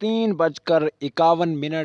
3:51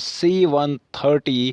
C-130,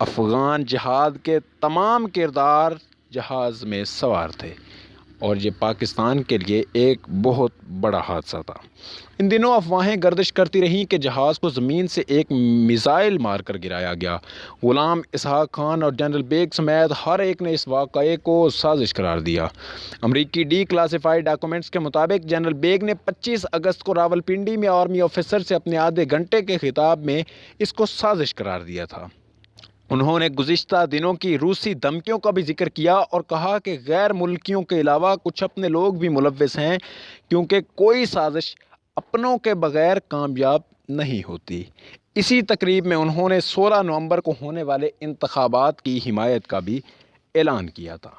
Afghan جہاد کے تمام کردار جہاز میں سوار تھے اور یہ پاکستان کے لیے ایک بہت بڑا حادثہ تھا۔ ان دنوں افواہیں گردش کرتی رہیں کہ جہاز کو زمین سے ایک میزائل مار کر گرایا گیا۔ غلام اسحاق خان اور جنرل بیگ سمیت ہر ایک نے اس واقعے کو سازش قرار دیا۔ امریکی ڈی کلاسیفائیڈ ڈاکومنٹس کے مطابق جنرل بیگ نے 25 اگست کو راولپنڈی میں آرمی آفیسر سے اپنے آدھے گھنٹے کے خطاب میں اس کو سازش قرار دیا تھا۔ انہوں نے گزشتہ دنوں کی روسی دھمکیوں کا بھی ذکر کیا اور کہا کہ غیر ملکیوں کے علاوہ کچھ اپنے لوگ بھی ملوث ہیں، کیونکہ کوئی سازش اپنوں کے بغیر کامیاب نہیں ہوتی۔ اسی تقریب میں انہوں نے 16 نومبر کو ہونے والے انتخابات کی حمایت کا بھی اعلان کیا تھا۔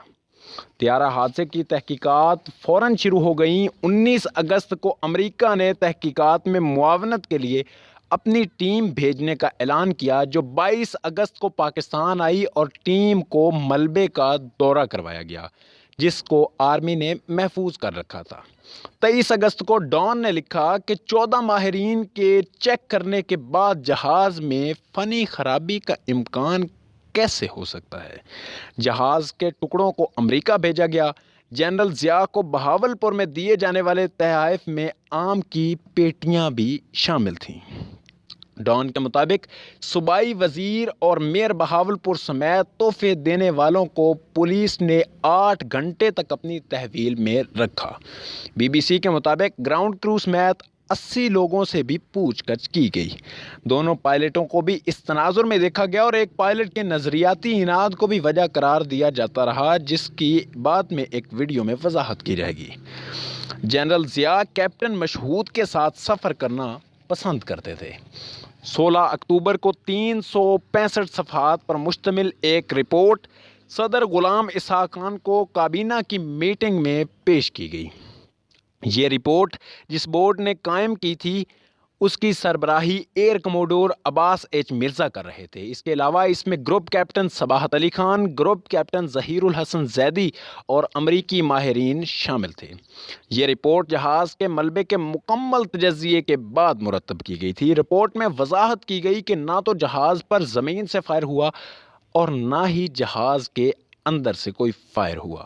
طیارہ حادثے کی تحقیقات فوراً شروع ہو گئیں۔ 19 اگست کو امریکہ نے تحقیقات میں معاونت کے لیے اپنی ٹیم بھیجنے کا اعلان کیا، جو 22 اگست کو پاکستان آئی اور ٹیم کو ملبے کا دورہ کروایا گیا، جس کو آرمی نے محفوظ کر رکھا تھا۔ 23 اگست کو ڈان نے لکھا کہ 14 ماہرین کے چیک کرنے کے بعد جہاز میں فنی خرابی کا امکان کیسے ہو سکتا ہے۔ جہاز کے ٹکڑوں کو امریکہ بھیجا گیا۔ جنرل ضیاء کو بہاولپور میں دیے جانے والے تحائف میں آم کی پیٹیاں بھی شامل تھیں۔ ڈان کے مطابق صوبائی وزیر اور میئر بہاولپور سمیت تحفے دینے والوں کو پولیس نے 8 گھنٹے تک اپنی تحویل میں رکھا۔ بی بی سی کے مطابق گراؤنڈ کرو سمیت 80 لوگوں سے بھی پوچھ گچھ کی گئی۔ دونوں پائلٹوں کو بھی اس تناظر میں دیکھا گیا اور ایک پائلٹ کے نظریاتی اناد کو بھی وجہ قرار دیا جاتا رہا، جس کی بعد میں ایک ویڈیو میں وضاحت کی جائے گی۔ جنرل ضیاء کیپٹن مشہود کے ساتھ سفر کرنا پسند کرتے تھے۔ 16 اکتوبر کو 365 صفحات پر مشتمل ایک رپورٹ صدر غلام اسحاق خان کو کابینہ کی میٹنگ میں پیش کی گئی۔ یہ رپورٹ جس بورڈ نے قائم کی تھی، اس کی سربراہی ایئر کموڈور عباس ایچ مرزا کر رہے تھے۔ اس کے علاوہ اس میں group captain Sabahat Ali Khan, group captain Zaheer الحسن زیدی اور امریکی ماہرین شامل تھے۔ یہ رپورٹ جہاز کے ملبے کے مکمل تجزیے کے بعد مرتب کی گئی تھی۔ رپورٹ میں وضاحت کی گئی کہ نہ تو جہاز پر زمین سے فائر ہوا اور نہ ہی جہاز کے اندر سے کوئی فائر ہوا۔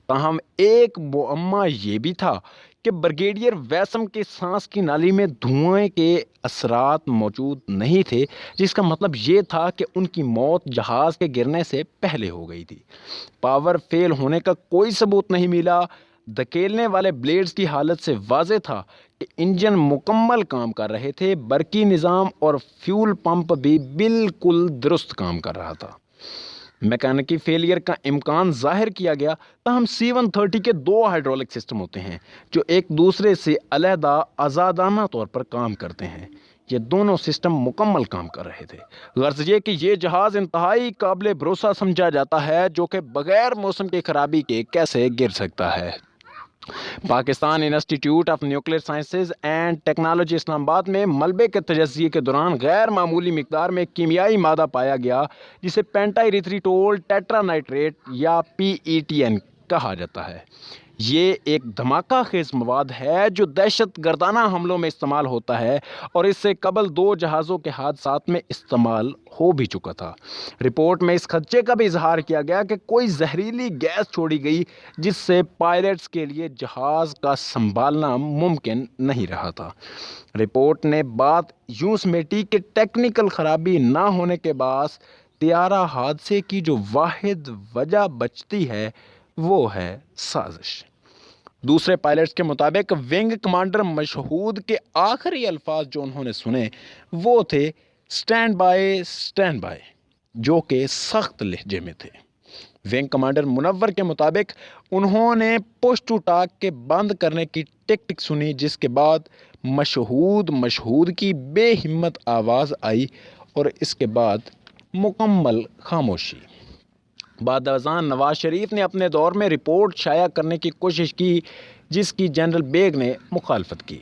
تاہم ایک معمہ یہ بھی تھا کہ بریگیڈیئر ویسم کے سانس کی نالی میں دھوئیں کے اثرات موجود نہیں تھے، جس کا مطلب یہ تھا کہ ان کی موت جہاز کے گرنے سے پہلے ہو گئی تھی۔ پاور فیل ہونے کا کوئی ثبوت نہیں ملا۔ دھکیلنے والے بلیڈز کی حالت سے واضح تھا کہ انجن مکمل کام کر رہے تھے۔ برقی نظام اور فیول پمپ بھی بالکل درست کام کر رہا تھا۔ میکینکی فیلئر کا امکان ظاہر کیا گیا، تاہم C-130 کے 2 ہائیڈرولک سسٹم ہوتے ہیں جو ایک دوسرے سے علیحدہ آزادانہ طور پر کام کرتے ہیں۔ یہ دونوں سسٹم مکمل کام کر رہے تھے۔ غرض یہ کہ یہ جہاز انتہائی قابل بھروسہ سمجھا جاتا ہے، جو کہ بغیر موسم کی خرابی کے کیسے گر سکتا ہے۔ Pakistan institute of nuclear sciences and technology Islamabad میں ملبے کے تجزیے کے دوران غیر معمولی مقدار میں کیمیائی مادہ پایا گیا، جسے پینٹا ایریتھریٹول ٹیٹرا نائٹریٹ یا PETN کہا جاتا ہے۔ یہ ایک دھماکہ خیز مواد ہے جو دہشت گردانہ حملوں میں استعمال ہوتا ہے اور اس سے قبل 2 جہازوں کے حادثات میں استعمال ہو بھی چکا تھا۔ رپورٹ میں اس خدشے کا بھی اظہار کیا گیا کہ کوئی زہریلی گیس چھوڑی گئی، جس سے پائلٹس کے لیے جہاز کا سنبھالنا ممکن نہیں رہا تھا۔ رپورٹ نے بات یوں سمیٹی کہ ٹیکنیکل خرابی نہ ہونے کے باعث طیارہ حادثے کی جو واحد وجہ بچتی ہے وہ ہے سازش۔ دوسرے پائلٹس کے مطابق ونگ کمانڈر مشہود کے آخری الفاظ جو انہوں نے سنے وہ تھے "اسٹینڈ بائی، اسٹینڈ بائی", جو کہ سخت لہجے میں تھے۔ ونگ کمانڈر منور کے مطابق انہوں نے پش ٹو ٹاک کے بند کرنے کی ٹک ٹک سنی، جس کے بعد مشہود کی بے ہمت آواز آئی اور اس کے بعد مکمل خاموشی۔ بعد ازاں نواز شریف نے اپنے دور میں رپورٹ شائع کرنے کی کوشش کی، جس کی جنرل بیگ نے مخالفت کی۔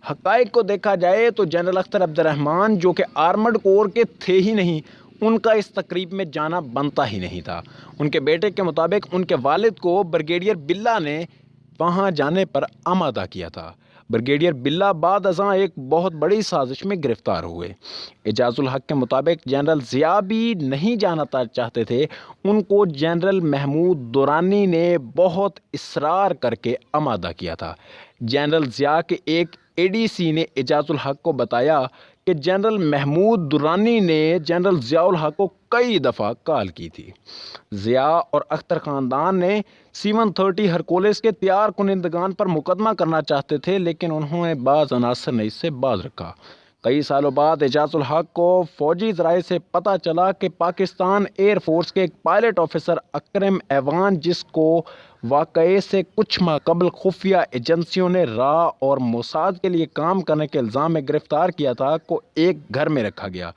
حقائق کو دیکھا جائے تو جنرل اختر عبد الرحمان، جو کہ آرمڈ کور کے تھے ہی نہیں، ان کا اس تقریب میں جانا بنتا ہی نہیں تھا۔ ان کے بیٹے کے مطابق ان کے والد کو بریگیڈیئر بلّہ نے وہاں جانے پر آمادہ کیا تھا۔ بریگیڈیئر بلّہ بعد ازاں ایک بہت بڑی سازش میں گرفتار ہوئے۔ اعجاز الحق کے مطابق جنرل ضیاء بھی نہیں جانا چاہتے تھے، ان کو جنرل محمود درانی نے بہت اصرار کر کے آمادہ کیا تھا۔ جنرل ضیاء کے ایک ADC نے اعجاز الحق کو بتایا کہ جنرل محمود درانی نے جنرل ضیاء الحق کو کئی دفعہ کال کی تھی۔ ضیاء اور اختر خاندان نے C-130 ہرکولس کے تیار کنندگان پر مقدمہ کرنا چاہتے تھے، لیکن انہوں نے بعض عناصر نے اس سے باز رکھا۔ کئی سالوں بعد اعجاز الحق کو فوجی ذرائع سے پتہ چلا کہ پاکستان ایئر فورس کے ایک پائلٹ آفیسر اکرم ایوان، جس کو واقعے سے کچھ ماہ قبل خفیہ ایجنسیوں نے را اور موساد کے لیے کام کرنے کے الزام میں گرفتار کیا تھا، کو ایک گھر میں رکھا گیا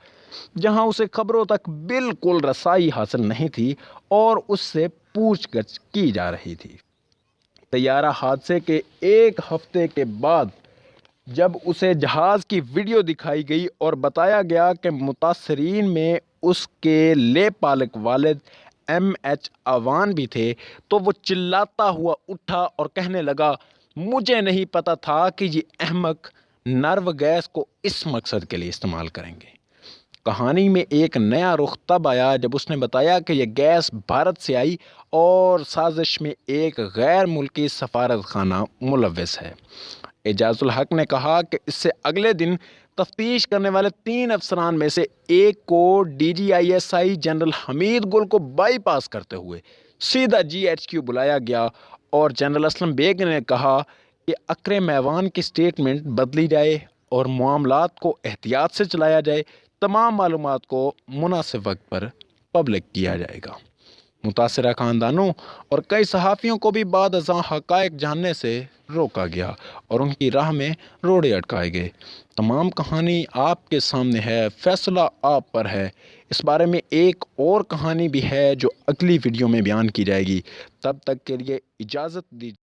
جہاں اسے خبروں تک بالکل رسائی حاصل نہیں تھی اور اس سے پوچھ گچھ کی جا رہی تھی۔ طیارہ حادثے کے ایک ہفتے کے بعد جب اسے جہاز کی ویڈیو دکھائی گئی اور بتایا گیا کہ متاثرین میں اس کے لے پالک والد MH ایوان بھی تھے، تو وہ چلاتا ہوا اٹھا اور کہنے لگا، مجھے نہیں پتا تھا کہ یہ احمق نرو گیس کو اس مقصد کے لیے استعمال کریں گے۔ کہانی میں ایک نیا رخ تب آیا جب اس نے بتایا کہ یہ گیس بھارت سے آئی اور سازش میں ایک غیر ملکی سفارت خانہ ملوث ہے۔ اعجاز الحق نے کہا کہ اس سے اگلے دن تفتیش کرنے والے 3 افسران میں سے ایک کو DGISI جنرل حمید گل کو بائی پاس کرتے ہوئے سیدھا GHQ بلایا گیا اور جنرل اسلم بیگ نے کہا کہ اکرم ایوان کی سٹیٹمنٹ بدلی جائے اور معاملات کو احتیاط سے چلایا جائے، تمام معلومات کو مناسب وقت پر پبلک کیا جائے گا۔ متاثرہ خاندانوں اور کئی صحافیوں کو بھی بعد ازاں حقائق جاننے سے روکا گیا اور ان کی راہ میں روڑے اٹکائے گئے۔ تمام کہانی آپ کے سامنے ہے، فیصلہ آپ پر ہے۔ اس بارے میں ایک اور کہانی بھی ہے جو اگلی ویڈیو میں بیان کی جائے گی۔ تب تک کے لیے اجازت دیجیے۔